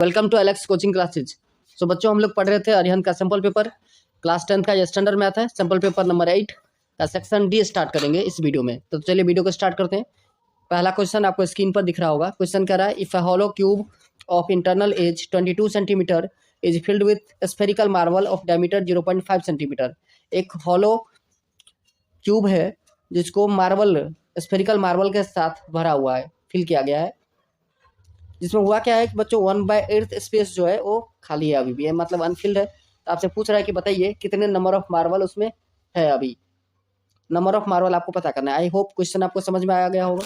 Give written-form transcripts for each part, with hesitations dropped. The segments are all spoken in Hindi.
Welcome to Alex coaching classes. So बच्चों, हम लोग पढ़ रहे थे अरिहंत का सिंपल पेपर क्लास 10 का, ये स्टैंडर्ड मैथ है। सिंपल पेपर नंबर 8 का सेक्शन डी स्टार्ट करेंगे इस वीडियो में। तो चलिए वीडियो को स्टार्ट करते हैं। पहला क्वेश्चन आपको स्क्रीन पर दिख रहा होगा। क्वेश्चन कह रहा है, if a hollow cube of internal edge 22 centimetre is filled with spherical marble of diameter 0.5 centimetre. एक हॉलो क्यूब है जिसको स्फेरिकल मार्बल के साथ भरा हुआ है, फिल किया गया है। जिसमें हुआ क्या है कि बच्चों 1/8 स्पेस जो है वो खाली है, अभी भी है, मतलब अनफिल्ड है। तो आपसे पूछ रहा है कि बताइए कितने नंबर ऑफ मार्बल उसमें है। अभी नंबर ऑफ मार्बल आपको पता करना है। आई होप क्वेश्चन आपको समझ में आ गया होगा।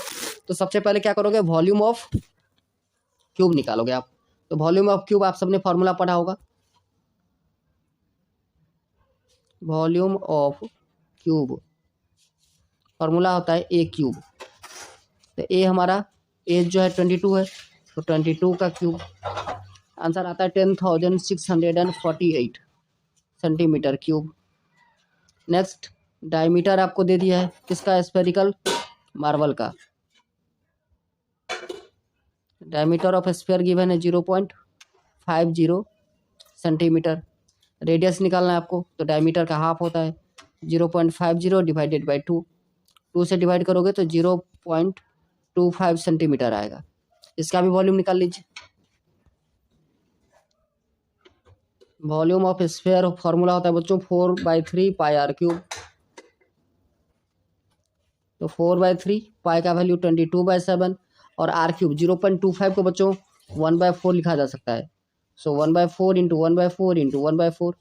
तो सबसे पहले क्या करोगे, वॉल्यूम ऑफ क्यूब निकालोगे आप। तो वॉल्यूम ऑफ क्यूब आप सबने फॉर्मूला पढ़ा होगा। वॉल्यूम ऑफ क्यूब फॉर्मूला होता है ए क्यूब। तो ए हमारा एज जो है 22 है, तो 22 का क्यूब आंसर आता है 10,648 सेंटीमीटर क्यूब। नेक्स्ट, डायमीटर आपको दे दिया है किसका, स्फेरिकल मार्बल का। डायमीटर ऑफ स्फेयर गिवन है 0.50 सेंटीमीटर। रेडियस निकालना है आपको, तो डायमीटर का हाफ होता है 0.50 डिवाइडेड बाई 2। 2 से डिवाइड करोगे तो 0.25 सेंटीमीटर आएगा। इसका भी वॉल्यूम निकाल लीजिए। वॉल्यूम ऑफ स्फेयर फॉर्मूला होता है बच्चों 4/3 पाई आर क्यूब। तो 4/3 पाई का वैल्यू 22/7 और आर क्यूब 0.25 को बच्चों 1/4 लिखा जा सकता है। सो 1/4 इंटू 1/4 इंटू 1/4,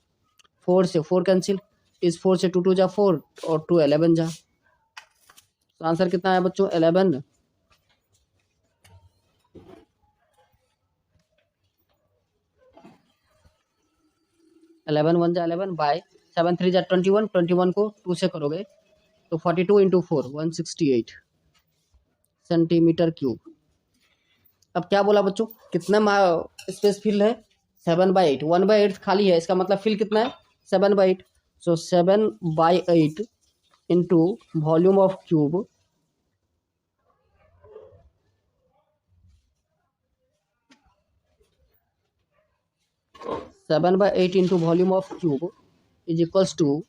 4 से 4 कैंसिल, इस 4 से 2 जा 4 और 2 11 जा। तो आंसर कितना है बच्चों, 11। 11 1 जा 11 बाय 7 3 जा 21, 21 को 2 से करोगे तो 42 इंटू 4 168 सेंटीमीटर क्यूब। अब क्या बोला बच्चों, कितना स्पेस फिल है, 7/8। 1/8 खाली है, इसका मतलब फिल कितना है, 7/8। So 7/8 into volume of cube 7/8 into volume of cube is equals to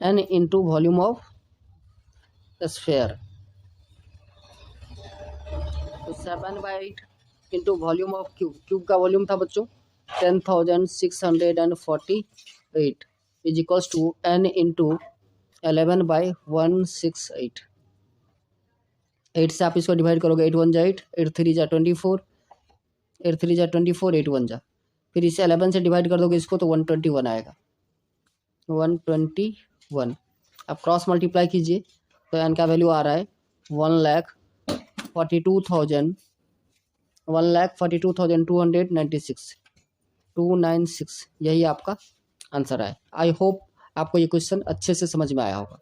n into volume of sphere. तो 7/8 into volume of cube, cube का वॉल्यूम था बच्चों 10,648 is equals to n into 11/168। 8 से आप इसको डिवाइड करोगे, 8 1 जा 8, 8 3 जा 24, 8 3 जा 24, 8 1 जा, फिर इसे 11 से डिवाइड कर दोगे इसको तो 121 आएगा, 121। आप क्रॉस मल्टीप्लाई कीजिए तो एन का वैल्यू आ रहा है 1,42,296, यही आपका आंसर है। आई होप आपको ये क्वेश्चन अच्छे से समझ में आया होगा।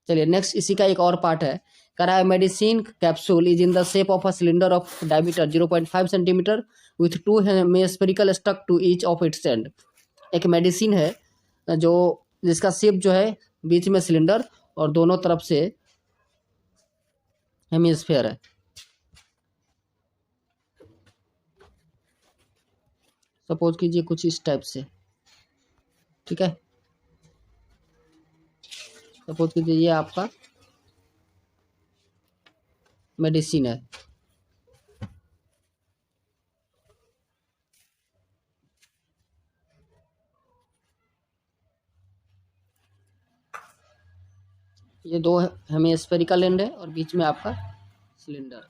चलिए नेक्स्ट, इसी का एक और पार्ट है। करा medicine capsule is in the shape of a cylinder of diameter 0.5 centimetre with 2 hemispherical stuck to each of its end. एक मेडिसिन है जो जिसका शेप जो है बीच में सिलेंडर और दोनों तरफ से हेमिस्फेयर है। सपोज कीजिए कुछ इस टाइप से, ठीक है। सपोज कीजिए ये आपका मेडिसिन है। ये दो हेमिस्फेरिकल एंड है और बीच में आपका सिलेंडर।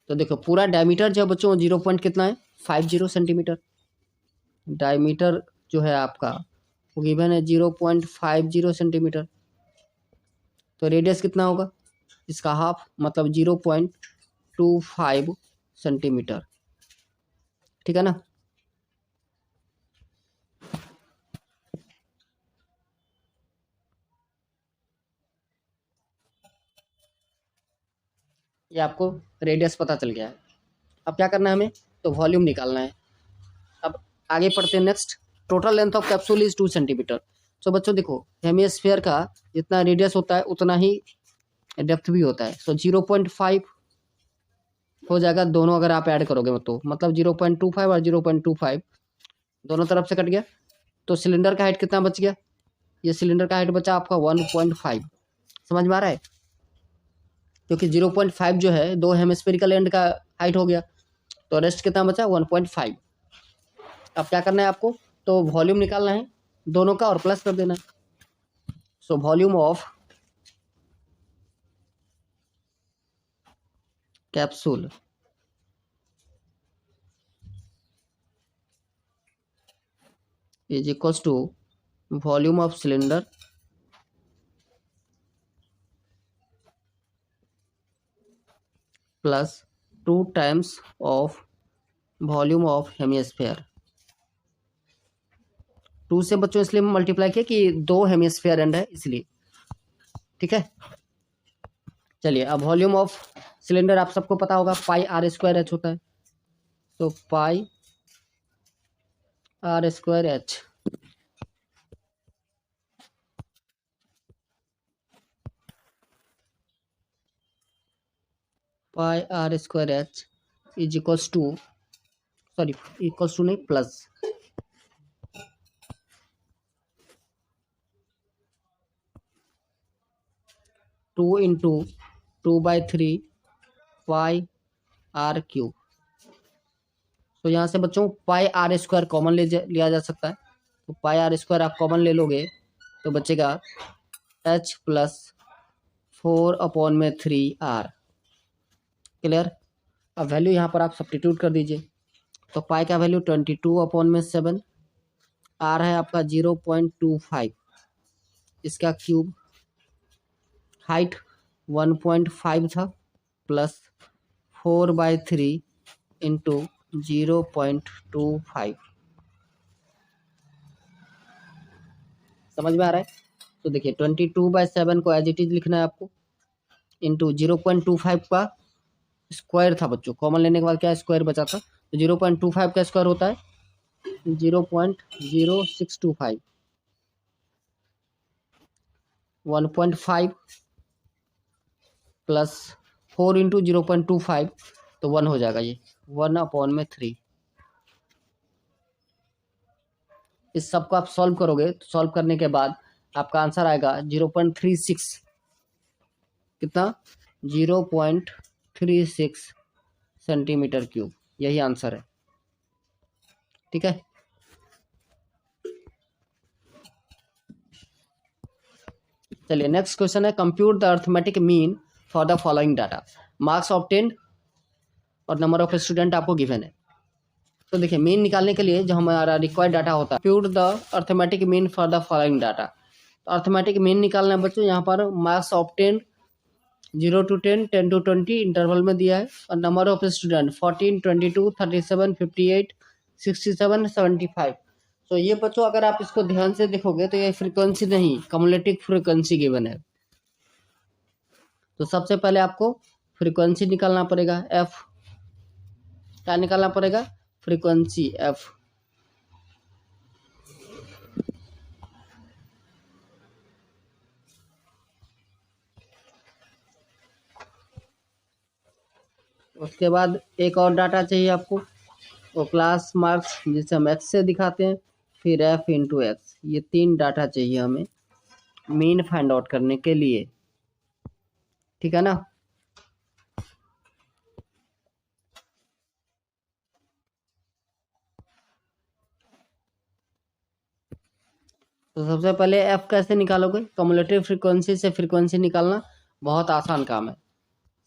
तो देखो पूरा डायमीटर जो बच्चों 0 पॉइंट कितना है, 50 सेंटीमीटर। डायमीटर जो है आपका वो गिवन है 0.50 सेंटीमीटर। तो रेडियस कितना होगा, इसका हाफ, मतलब 0.25 सेंटीमीटर, ठीक है ना। ये आपको रेडियस पता चल गया है। अब क्या करना है हमें, तो वॉल्यूम निकालना है। अब आगे पढ़ते हैं next. Total length of capsule is 2 centimetre. So बच्चों देखो, हेमिस्फीयर का जितना रेडियस होता है उतना ही डेप्थ भी होता है। सो 0.5 हो जाएगा दोनों अगर आप ऐड करोगे तो, मतलब 0.25 और 0.25 दोनों तरफ से कट गया। तो सिलेंडर का हाइट कितना बच गया? ये सिलेंडर का हाइट बचा आपका 1.5। समझ में आ रहा है? क्योंकि 0.5 जो है दो हेमिस्फेरिकल एंड का हाइट हो गया, तो रेस्ट कितना बचा? 1.5। अब क्या करना है आपको? तो वॉल्यूम निकालना है दोनों का और प्लस कर देना है। So volume of capsule is equals to volume of cylinder plus 2 times of volume of hemisphere. 2 से बच्चों इसलिए मल्टीप्लाई किया कि 2 हेमिस्फीयर एंड है इसलिए। ठीक है, चलिए अब वॉल्यूम ऑफ सिलेंडर आप सबको पता होगा, पाई आर स्क्वायर एच होता है। तो pi r square H. Pi r square H is equals to, sorry equals to नहीं, plus 2 into 2/3 pi r cube. तो यहाँ से बच्चों पाई आर स्क्वायर कॉमन लिया जा सकता है। तो पाई आर स्क्वायर आप कॉमन ले लोगे तो बचेगा एच प्लस 4/3 आर। क्लियर? अब वैल्यू यहाँ पर आप सब्स्टिट्यूट कर दीजिए। तो पाई का वैल्यू 22/7, आर है आपका 0.25, इसका क्यूब, हाइट 1.5 था, प्लस 4/3 इंटू 0.25। समझ में आ रहा है? तो देखिए 22/7 को एज इट इज लिखना है आपको, इंटू 0.25 का स्क्वायर था बच्चों, कॉमन लेने के बाद क्या स्क्वायर बचा था, तो 0.25 का स्क्वायर होता है 0.0625, 1.5 प्लस 4 इंटू 0.25 तो 1 हो जाएगा, ये 1/3। इस सब को आप सॉल्व करोगे तो सॉल्व करने के बाद आपका आंसर आएगा 0.36, कितना? 0.36 सेंटीमीटर क्यूब। यही आंसर है। ठीक है, चलिए नेक्स्ट क्वेश्चन है, compute the arithmetic mean for the following data. Marks obtained और नंबर ऑफ स्टूडेंट आपको गिवन है। तो देखिए मीन निकालने के लिए जो हमारा रिक्वायर्ड डाटा होता है, compute the arithmetic mean for the following data. तो अर्थमेटिक मीन निकालना है बच्चों, यहाँ पर marks obtained 0 to 10, 10 to 20 interval में दिया है, और नंबर ऑफ स्टूडेंट 14, 22, 37, 58, 67, 75। तो ये बच्चों अगर आप इसको ध्यान से देखोगे तो ये फ्रीक्वेंसी नहीं, कम्युलेटिव फ्रीक्वेंसी गिवन है। तो सबसे पहले आपको फ्रीक्वेंसी निकालना पड़ेगा, एफ। क्या निकालना पड़ेगा? Frequency F. उसके बाद एक और डाटा चाहिए आपको, वो क्लास मार्क्स जिसे हम एक्स से दिखाते हैं, फिर एफ इंटू एक्स। ये 3 डाटा चाहिए हमें मीन फाइंड आउट करने के लिए। ठीक है ना? तो सबसे पहले एफ कैसे निकालोगे? कम्युलेटिव फ्रीक्वेंसी से फ्रीक्वेंसी निकालना बहुत आसान काम है।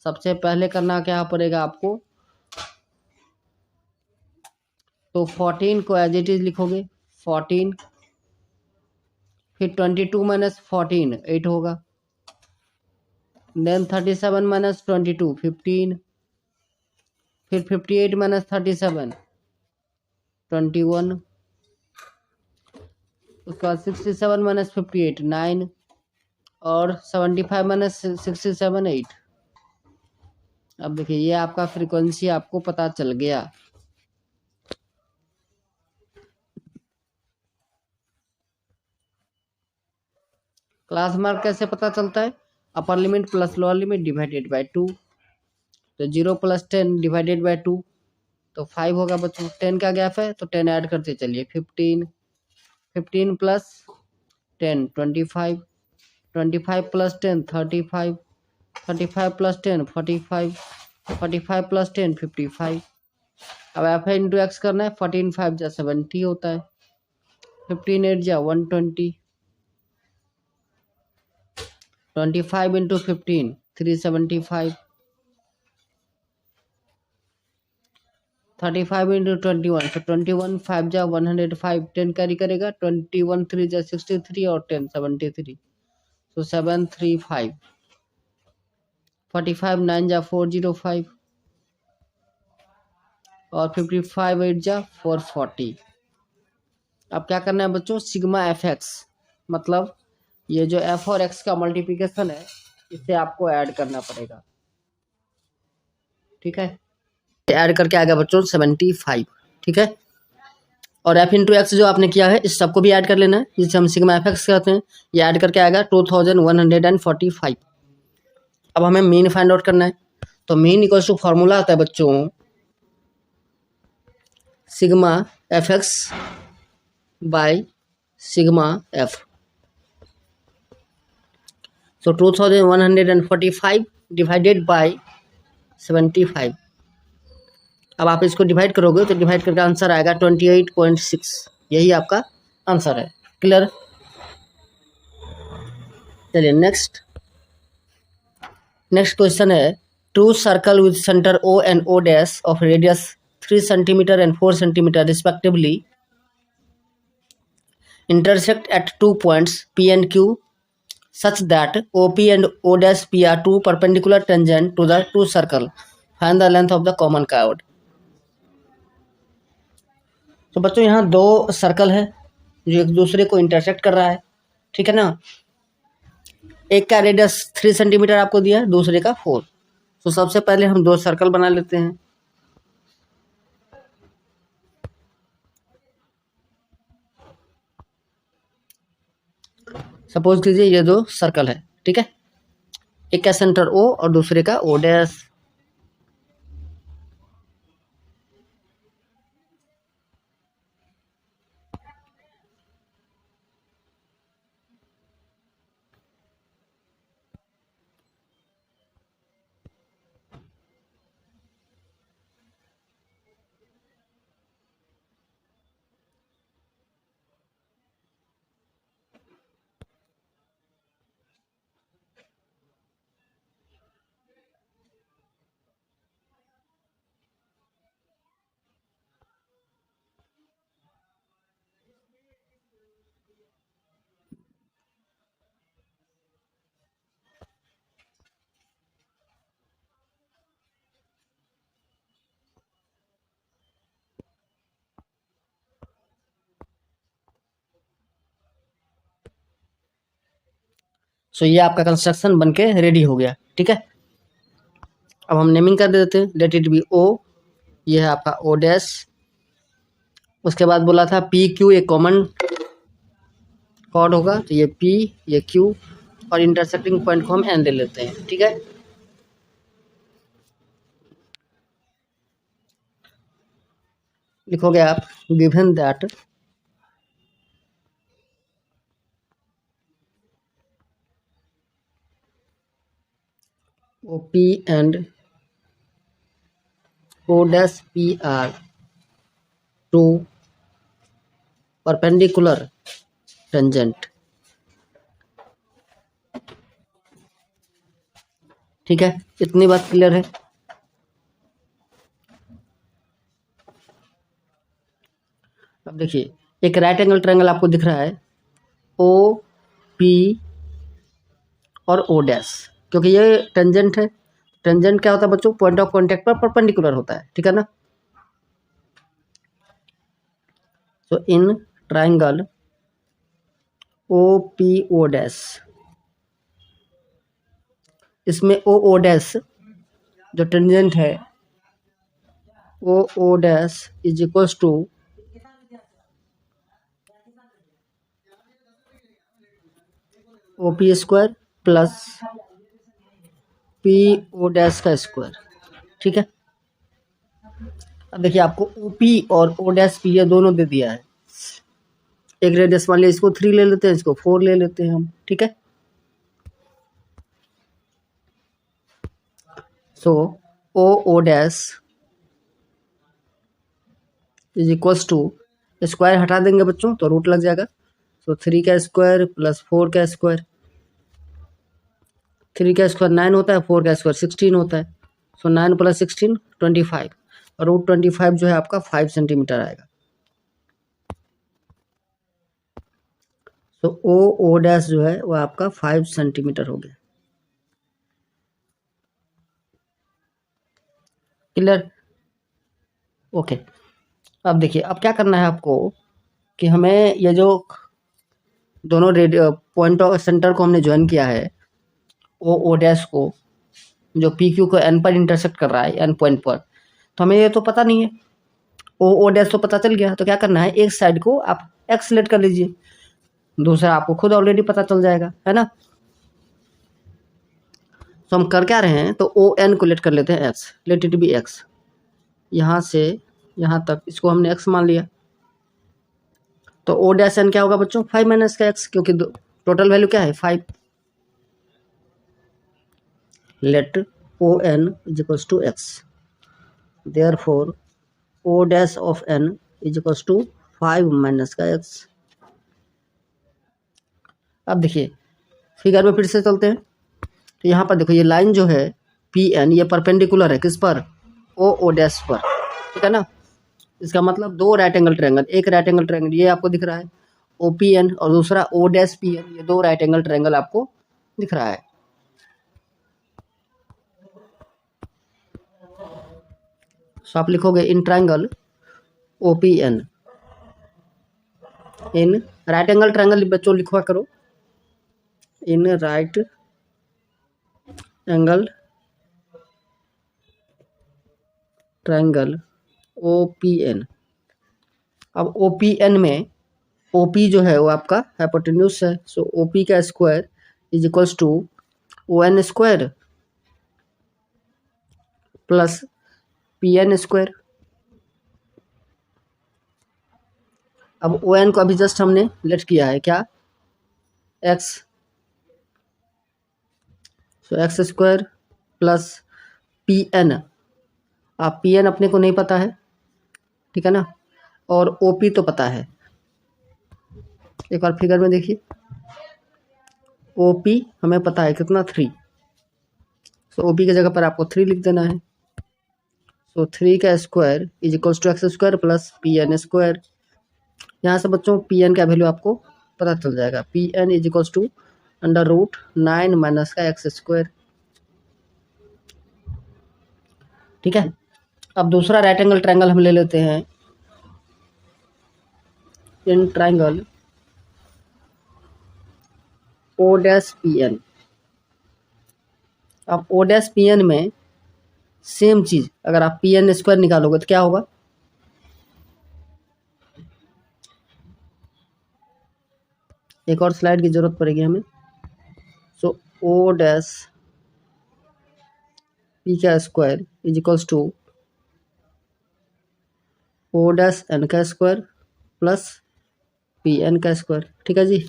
सबसे पहले करना क्या पड़ेगा आपको, तो 14 को एज इट इज लिखोगे, 14, फिर 22 माइनस 14 8 होगा, देन 37 माइनस 22 15, फिर 58 माइनस 37 21, उसके बाद 67 माइनस 58 9, और 75 माइनस 67 8। अब देखिए ये आपका फ्रीक्वेंसी आपको पता चल गया। क्लास मार्क कैसे पता चलता है? Upper limit plus lower limit divided by 2। तो 0 + 10 डिवाइडेड बाय 2 तो 5 होगा बच्चों। 10 का गैप है तो 10 ऐड करते चलिए। 15 15 + 10 25 25 + 10 35 35 + 10 45 45 + 10 55। अब एफ इंटू एक्स करना है। 14 5 जा 70 होता है। 15 8 जा 120। 25 इंटू 15 375। 35 इंटू 21 तो 21 5 जा 105। 10 कैरी करेगा। 21 3 जा 63 और 10 73 तो 735। 45 9 जा 405 और 55 8 जा 440। अब क्या करना है बच्चों? सिग्मा एफ एक्स, मतलब ये जो एफ और एक्स का मल्टीप्लिकेशन है इसे आपको ऐड करना पड़ेगा। ठीक है, ऐड करके आ गया बच्चों 75। ठीक है, और एफ इंटू एक्स जो आपने किया है इस सबको भी ऐड कर लेना है, जिसे हम सिग्मा एफ एक्स कहते हैं। ये ऐड करके आएगा 2145। अब हमें मीन फाइंड आउट करना है। तो मीन इक्वल्स टू फॉर्मूला आता है बच्चों sigma F x by sigma F. तो 2145 डिवाइडेड बाय 75। अब आप इसको डिवाइड करोगे तो डिवाइड करके आंसर आएगा 28.6। यही आपका आंसर है। क्लियर? चलिए नेक्स्ट क्वेश्चन है two circle with centre O and O dash of radius 3 cm and 4 cm respectively intersect at 2 points P and Q such that OP and O dash P are two perpendicular tangent to the two circle. Find the length of the common chord. तो बच्चों यहाँ दो सर्कल है जो एक दूसरे को इंटरसेक्ट कर रहा है। ठीक है ना? एक का रेडियस 3 सेंटीमीटर आपको दिया है, दूसरे का 4। तो सबसे पहले हम दो सर्कल बना लेते हैं। सपोज कीजिए ये दो सर्कल है। ठीक है, एक का सेंटर O और दूसरे का O डैश। सो ये आपका कंस्ट्रक्शन बनके रेडी हो गया। ठीक है, अब हम नेमिंग कर देते हैं। Let it be O। ये है आपका O डैश। उसके बाद बोला था पी क्यू एक कॉमन कॉर्ड होगा, तो ये P ये Q और इंटरसेक्टिंग पॉइंट को हम N ले लेते हैं। ठीक है, लिखोगे आप given that OP and O dash P are two perpendicular tangent। ठीक है, इतनी बात क्लियर है। अब देखिए एक राइट एंगल ट्रायंगल आपको दिख रहा है O P और O डैश, क्योंकि ये टेंजेंट है। टेंजेंट क्या होता है बच्चों? पॉइंट ऑफ कांटेक्ट पर परपेंडिकुलर होता है। ठीक है ना? तो इन ट्रायंगल OPO डैश, इसमें OO डैश जो टेंजेंट है OO dash is equals to O P square plus P O dash का स्क्वायर। ठीक है, अब देखिए आपको ओ पी और ओ डैश पी ये दोनों दे दिया है। एक रेडियस मान लिया, इसको 3 ले लेते हैं, इसको 4 ले लेते हैं हम। ठीक है, so O dash is equals to, square हटा देंगे बच्चों तो रूट लग जाएगा। सो 3 का स्क्वायर प्लस 4 का स्क्वायर, 3 का स्क्वायर 9 होता है, 4 का स्क्वायर 16 होता है। सो 9 प्लस 16 25, और रूट 25 जो है आपका 5 सेंटीमीटर आएगा। तो ओ डैश जो है वो आपका 5 सेंटीमीटर हो गया। क्लियर? ओके, अब देखिए अब क्या करना है आपको कि हमें ये जो दोनों पॉइंट ऑफ सेंटर को हमने ज्वाइन किया है, ओ डैश को, जो पी क्यू को एन पर इंटरसेक्ट कर रहा है, एन पॉइंट पर, तो हमें ये तो पता नहीं है। ओ डैश तो पता चल गया, तो क्या करना है, एक साइड को आप एक्स सेलेक्ट कर लीजिए, दूसरा आपको खुद ऑलरेडी पता चल जाएगा, है ना। तो हम कर क्या रहे हैं, तो ओ एन को लेट कर लेते हैं x, let it be x, यहाँ से यहाँ तक इसको हमने एक्स मान लिया। तो ओ डैश एन क्या होगा बच्चों, 5 माइनस का एक्स, क्योंकि टोटल वैल्यू क्या है 5। Let O N is equals to x, therefore O dash of N is equals to 5 minus का एक्स। अब देखिए फिगर में फिर से चलते हैं, तो यहाँ पर देखो ये लाइन जो है पी एन, ये परपेंडिकुलर है किस पर, ओ डैश पर। ठीक है ना, इसका मतलब दो राइट एंगल ट्रायंगल, एक राइट एंगल ट्रायंगल ये आपको दिख रहा है ओ पी एन, और दूसरा ओ डैश पी एन, ये दो राइट एंगल ट्रायंगल आपको दिख रहा है। तो आप लिखोगे in triangle O P N, in right angle triangle बच्चों लिखवा करो, in right angle triangle O P N. अब ओ पी एन में ओ पी जो है वो आपका हाइपोटेन्यूज है, सो ओ पी का square is equals to O N square plus P N square. अब ओ एन को अभी जस्ट हमने लेट किया है क्या, X, so X square plus P N, आप पी एन अपने को नहीं पता है, ठीक है ना, और ओ पी तो पता है। एक बार फिगर में देखिए, ओ पी हमें पता है कितना 3, सो ओ पी की जगह पर आपको 3 लिख देना है। सो 3 का square is equals to x square plus P N square. यहाँ से बच्चों पी एन का वैल्यू आपको पता चल जाएगा, P N is equals to under root 9 minus का एक्स स्क्वायर। ठीक है, अब दूसरा राइट एंगल ट्रायंगल हम ले लेते हैं, in triangle O dash P N. अब ओ डैश पी एन में सेम चीज, अगर आप पी एन स्क्वायर निकालोगे तो क्या होगा, एक और स्लाइड की जरूरत पड़ेगी हमें। सो ओ डैश पी का square is equals to O dash N का स्क्वायर प्लस पी एन का स्क्वायर। ठीक है जी,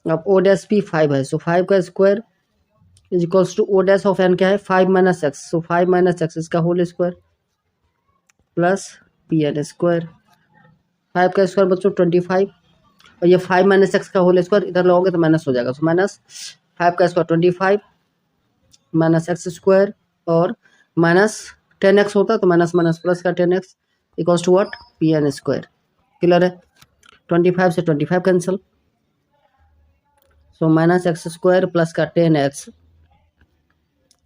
अब ओ डैश पी 5 है, सो 5 का square is equals to O dash of N क्या है 5 minus x, so 5 minus x इसका whole square plus P N square. 5 का स्क्वायर बच्चों 25, और ये 5 माइनस एक्स का होल स्क्वायर इधर लगाओगे तो माइनस हो जाएगा, सो माइनस 5 का स्क्वायर 25 माइनस एक्स स्क्वायर, और माइनस 10x होता तो माइनस माइनस प्लस का 10x equals to what, P N square. Clear है, 25 से 25 cancel, so minus x square plus का 10x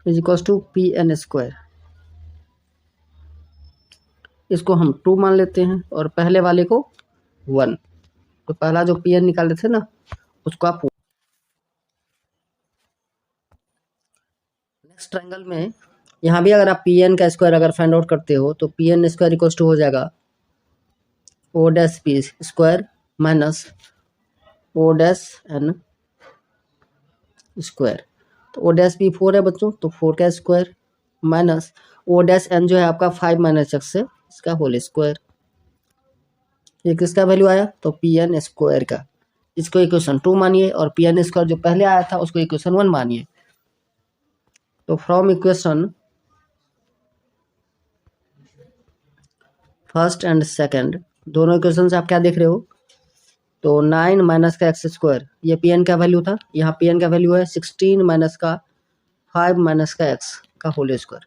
is equals to P N square. इसको हम 2 मान लेते हैं और पहले वाले को 1, तो पहला जो पी एन निकाले थे ना उसको आप, नेक्स्ट ट्रायंगल में यहाँ भी अगर आप पी एन का स्क्वायर अगर फाइंड आउट करते हो तो P N square equals to हो जाएगा O dash P square minus O dash N square. तो ओ डैश बी 4 है बच्चों, तो 4 का square minus O dash N जो है आपका 5 माइनस एक्स है, इसका होल स्क्वायर। ये किसका वैल्यू आया? तो पी एन स्क्वायर का। इसको इक्वेशन 2 मानिए और पी एन स्क्वायर जो पहले आया था उसको इक्वेशन 1 मानिए। तो from equation first and second, दोनों इक्वेशन से आप क्या देख रहे हो? तो 9 माइनस का एक्स स्क्वायर, ये पी एन का वैल्यू था, यहाँ पी एन का वैल्यू है 16 माइनस का 5 माइनस का एक्स का whole square.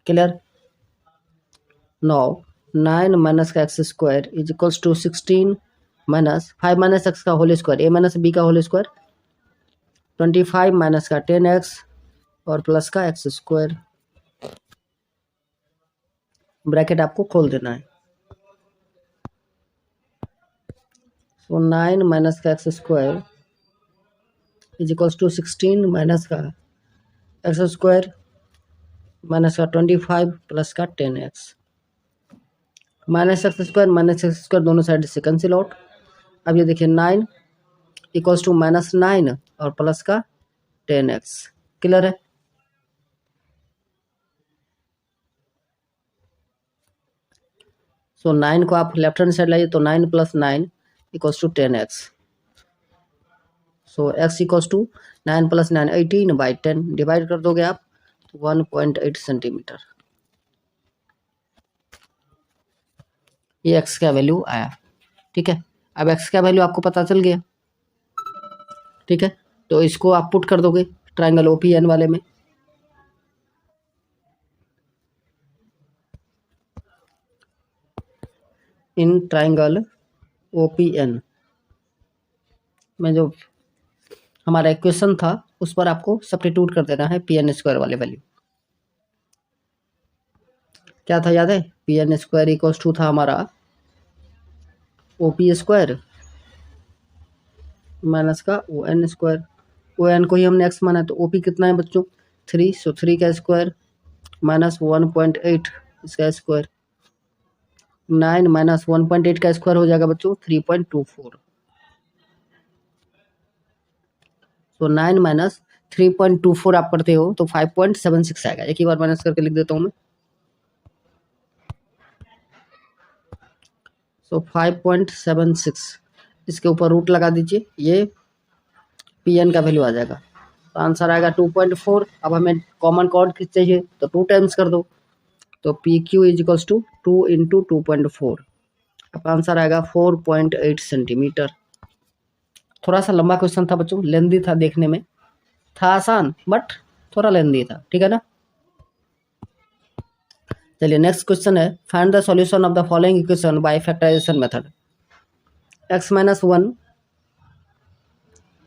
Clear? Now 9 minus का x square is equals to 16 minus 5 minus x का whole square, A minus B का होल स्क्वायर, 25 माइनस का 10x और प्लस का एक्स स्क्वायर। ब्रैकेट आपको खोल देना है। तो 9 माइनस का x square is equals to 16 minus का एक्स स्क्वायर माइनस का 25 प्लस का 10x। माइनस एक्स स्क्वायर दोनों साइड से कैंसिल आउट। अब ये देखिए 9 इक्वल्स टू माइनस 9 और प्लस का 10x। क्लियर है? सो 9 को आप लेफ्ट हैंड साइड लाइए तो 9 plus 9 equals to 10x। So x equals to 9 plus 9 18 by 10 divide कर दोगे आप 1.8 सेंटीमीटर। ये x का वैल्यू आया। ठीक है, अब x का वैल्यू आपको पता चल गया। ठीक है, तो इसको आप पुट कर दोगे ट्राइंगल OPN वाले में। इन ट्राइंगल OPN में जो हमारा इक्वेशन था उस पर आपको सब्स्टिट्यूट कर देना है पी एन स्क्वायर वाले वैल्यू। क्या था याद है? P N square equals to था हमारा OP स्क्वायर माइनस का ON स्क्वायर। ON को ही हमने x माना है, तो OP कितना है बच्चों? 3, सो 3 का स्क्वायर माइनस 1.8 इसका स्क्वायर। 9 माइनस 1.8 का स्क्वायर हो जाएगा बच्चों 3.24। तो 9 माइनस 3.24 आप करते हो तो 5.76 आएगा। एक ही बार माइनस करके लिख देता हूँ मैं। तो 5.76 इसके ऊपर रूट लगा दीजिए, ये पी एन का वैल्यू आ जाएगा। तो आंसर आएगा 2.4। अब हमें कॉमन कॉर्ड किस चाहिए तो 2 टाइम्स कर दो, तो P Q is equals to 2 into 2.4। अब आंसर आएगा 4.8 सेंटीमीटर। थोड़ा सा लंबा क्वेश्चन था बच्चों, लेंदी था, देखने में था आसान बट थोड़ा लेंदी था। ठीक है ना? चलिए नेक्स्ट क्वेश्चन है, find the solution of the following equation by factorisation method. x minus 1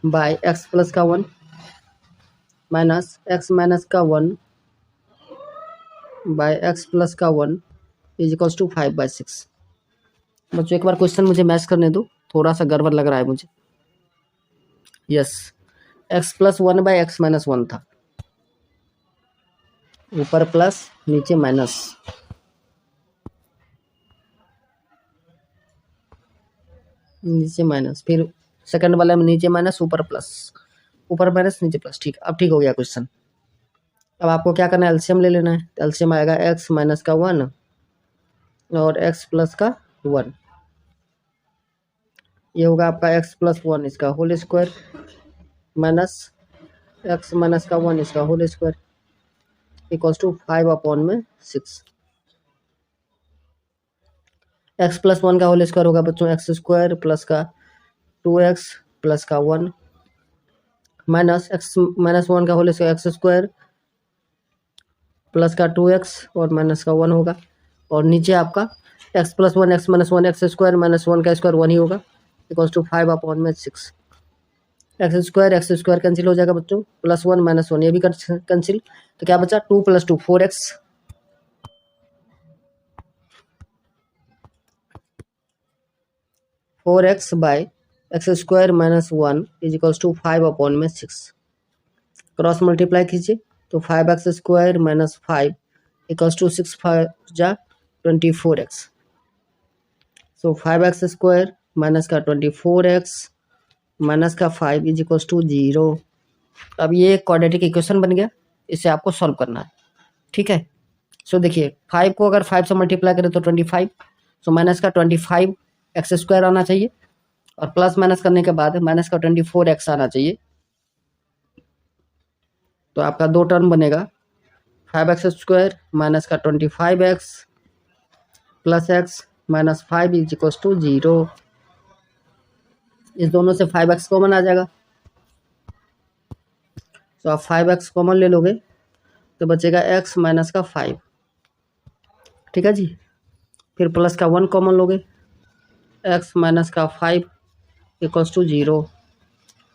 by x plus का 1 माइनस एक्स माइनस का 1 बाय एक्स प्लस का 1 इज इक्वल्स टू 5/6। बच्चों एक बार क्वेश्चन मुझे मैच करने दो, थोड़ा सा गड़बड़ लग रहा है मुझे। Yes, x plus 1 by x minus 1 था, ऊपर प्लस नीचे माइनस, नीचे माइनस, फिर सेकंड वाले में नीचे माइनस ऊपर प्लस, ऊपर माइनस नीचे प्लस। ठीक, अब ठीक हो गया क्वेश्चन। अब आपको क्या करना है? एलसीएम ले लेना है। एलसीएम आएगा x माइनस का 1 और x प्लस का 1। ये होगा आपका x प्लस 1 इसका whole square minus x minus का 1 इसका whole square equals to 5/6। x plus 1 का होल स्क्वायर होगा बच्चों एक्स स्क्वायर प्लस का 2x प्लस का 1 माइनस x माइनस 1 का whole square x square plus का 2x और माइनस का 1 होगा। और नीचे आपका x plus 1 x minus 1 x square minus 1 का स्क्वायर 1 ही होगा equals to 5/6। X square cancel हो जाएगा बच्चों, प्लस 1 माइनस 1 ये भी कैंसिल, तो क्या बचा? 2 + 2 4x। 4x by x square minus 1 is equals to 5/6। Cross multiply कीजिए तो 5x square minus 5 equals to 6 5 जा 24x। सो 5x स्क्वायर माइनस का 24x माइनस का 5 इज इक्वल्स टू 0। अब ये एक क्वाड्रेटिक इक्वेशन बन गया, इसे आपको सॉल्व करना है। ठीक है, सो देखिए 5 को अगर 5 से मल्टीप्लाई करें तो 25, सो माइनस का 25 एक्स स्क्वायर आना चाहिए, और प्लस माइनस करने के बाद माइनस का 24 एक्स आना चाहिए। तो आपका दो टर्म बनेगा, 5x स्क्वायर माइनस का 25x plus x minus 5 is equals to 0। इस दोनों से 5x कॉमन आ जाएगा, तो आप 5x कॉमन ले लोगे तो बचेगा x माइनस का 5। ठीक है जी, फिर प्लस का 1 कॉमन लोगे, x माइनस का 5 इक्वल्स टू 0।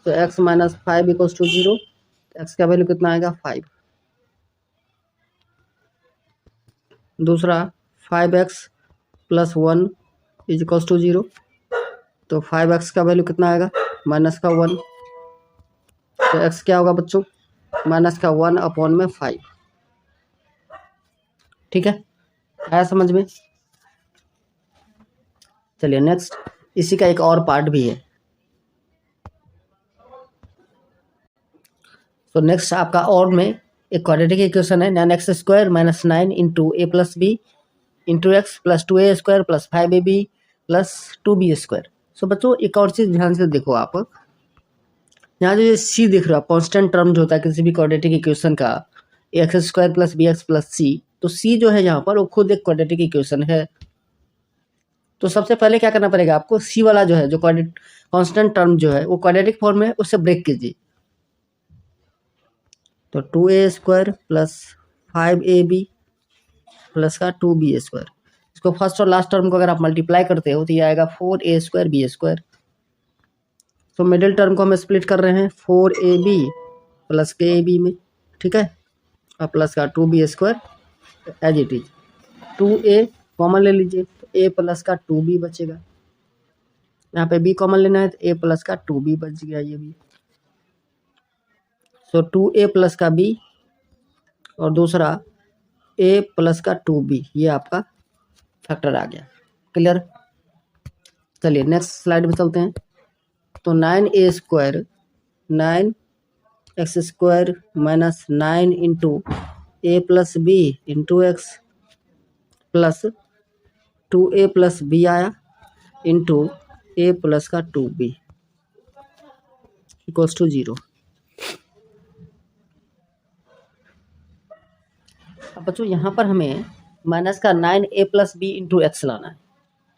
तो x minus 5 equals to 0, x का वैल्यू कितना आएगा 5। दूसरा 5x plus 1 is equals to 0, तो 5x का वैल्यू कितना आएगा माइनस का 1। तो x क्या होगा बच्चों, माइनस का 1 अपॉन में 5। ठीक है, आया समझ में। चलिए नेक्स्ट, इसी का एक और पार्ट भी है। तो नेक्स्ट आपका और में एक क्वाड्रेटिक इक्वेशन है, 9x स्क्वायर माइनस 9 इंटू ए plus B into X plus 2a square plus 5ab plus 2b square. So बच्चों एक और चीज़ ध्यान से देखो, आप यहाँ जो ये सी देख रहे हो आप, कॉन्स्टेंट टर्म जो होता है किसी भी क्वाड्रेटिक इक्वेशन का, x square plus B X plus C, तो सी जो है यहाँ पर वो खुद एक क्वाड्रेटिक इक्वेशन है। तो सबसे पहले क्या करना पड़ेगा आपको, सी वाला जो है, जो कॉन्स्टेंट टर्म जो है वो क्वाड्रेटिक फॉर्म में, उससे ब्रेक कीजिए। तो 2a square plus 5ab plus का 2b स्क्वायर, इसको फर्स्ट और लास्ट टर्म को अगर आप मल्टीप्लाई करते हो तो ये आएगा 4a स्क्वायर बी स्क्वायर। तो मिडिल टर्म को हम स्प्लिट कर रहे हैं 4ab प्लस के ए बी में। ठीक है, और प्लस का 2b square as it is, 2a common ले लीजिए तो a प्लस का 2b बचेगा, यहाँ पे b कॉमन लेना है तो a प्लस का 2b बच गया ये भी। सो 2a प्लस का b और दूसरा a प्लस का 2b, ये आपका फैक्टर आ गया। क्लियर, चलिए नेक्स्ट स्लाइड में चलते हैं। तो 9a square 9x square minus 9 into ए plus B into X plus 2a plus B आया इंटू ए प्लस का 2b इक्वल्स टू 0। अब बच्चों यहाँ पर हमें माइनस का 9a plus B into x लाना है।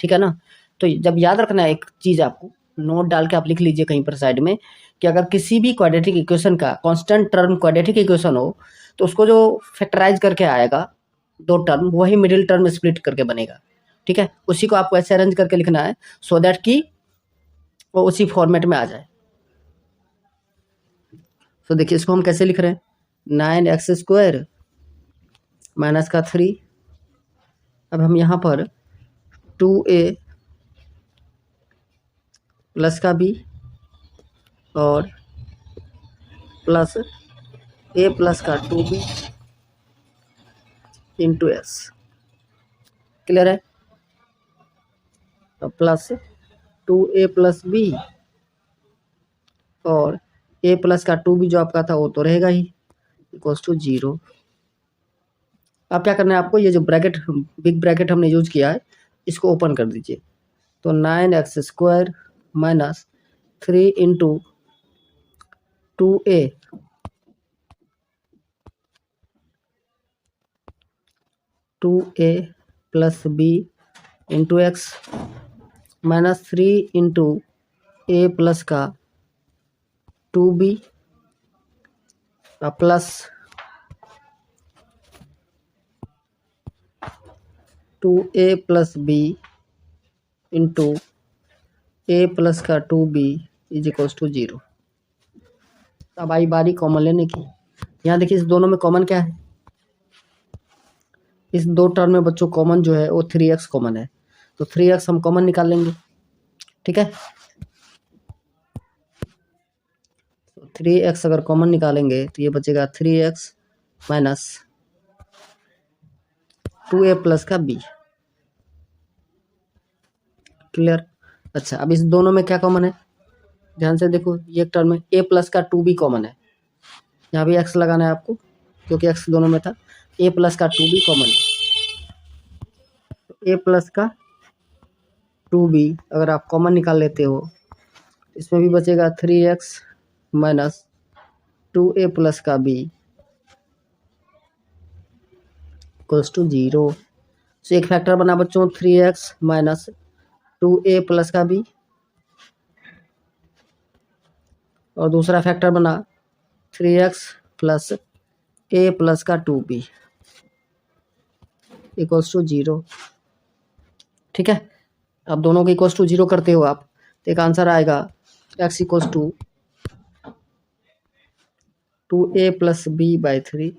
ठीक है ना, तो जब याद रखना है एक चीज़, आपको नोट डाल के आप लिख लीजिए कहीं पर साइड में, कि अगर किसी भी क्वाड्रेटिक इक्वेशन का कांस्टेंट टर्म क्वाड्रेटिक इक्वेशन हो तो उसको जो फैक्टराइज करके आएगा दो टर्म, वही मिडिल टर्म स्प्लिट करके बनेगा। ठीक है, उसी को आपको ऐसे अरेंज करके लिखना है सो दैट कि वो उसी फॉर्मेट में आ जाए। तो देखिए इसको हम कैसे लिख रहे हैं, 9x स्क्वायर माइनस का 3, अब हम यहाँ पर 2a प्लस का b और प्लस a प्लस का 2b इंटू एक्स। क्लियर है, तो प्लस 2a प्लस b और a प्लस का 2b जो आपका था वो तो रहेगा ही, इक्वल्स टू 0। अब क्या करना है आपको, ये जो ब्रैकेट बिग ब्रैकेट हमने यूज किया है इसको ओपन कर दीजिए। तो 9x square minus 3 into 2a plus b into x minus 3 into ए प्लस का 2b plus 2a plus b into ए प्लस का 2b इज इक्वल्स टू 0। अब आई बारी कॉमन लेने की। यहाँ देखिए इस दोनों में कॉमन क्या है, इस दो टर्म में बच्चों कॉमन जो है वो 3x कॉमन है, तो 3x हम कॉमन निकाल लेंगे। ठीक है, तो 3x अगर कॉमन निकालेंगे तो ये बचेगा 3x माइनस 2a प्लस का b। क्लियर, अच्छा अब इस दोनों में क्या कॉमन है, ध्यान से देखो, ये एक टर्म में a प्लस का 2b कॉमन है, यहाँ भी एक्स लगाना है आपको, क्योंकि एक्स दोनों में था। ए प्लस का 2b कॉमन, ए प्लस का 2b अगर आप कॉमन निकाल लेते हो, इसमें भी बचेगा 3x माइनस 2a प्लस का b इक्वल्स टू 0। तो एक फैक्टर बना बच्चों 3x माइनस 2a प्लस का b, और दूसरा फैक्टर बना 3x प्लस a प्लस का 2b इक्वल्स टू 0। ठीक है, अब दोनों को इक्वल्स टू 0 करते हो आप, तो एक आंसर आएगा x equals to 2a plus b by 3,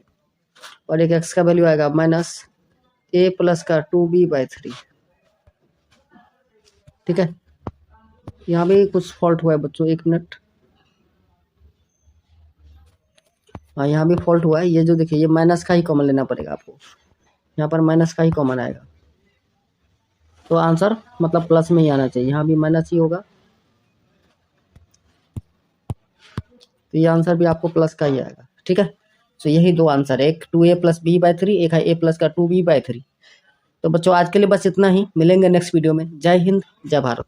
और एक x का वैल्यू आएगा माइनस a प्लस का 2b बाई 3। ठीक है, यहाँ भी कुछ फॉल्ट हुआ है बच्चों, 1 मिनट। हाँ, यहाँ भी फॉल्ट हुआ है। ये जो देखिए, ये माइनस का ही कॉमन लेना पड़ेगा आपको, यहाँ पर माइनस का ही कॉमन आएगा, तो आंसर मतलब प्लस में ही आना चाहिए। यहाँ भी माइनस ही होगा, तो ये आंसर भी आपको प्लस का ही आएगा। ठीक है, तो यही दो आंसर है, एक 2a प्लस b बाई 3, एक है a प्लस का 2b बाई 3। तो बच्चों आज के लिए बस इतना ही, मिलेंगे नेक्स्ट वीडियो में। जय हिंद, जय भारत।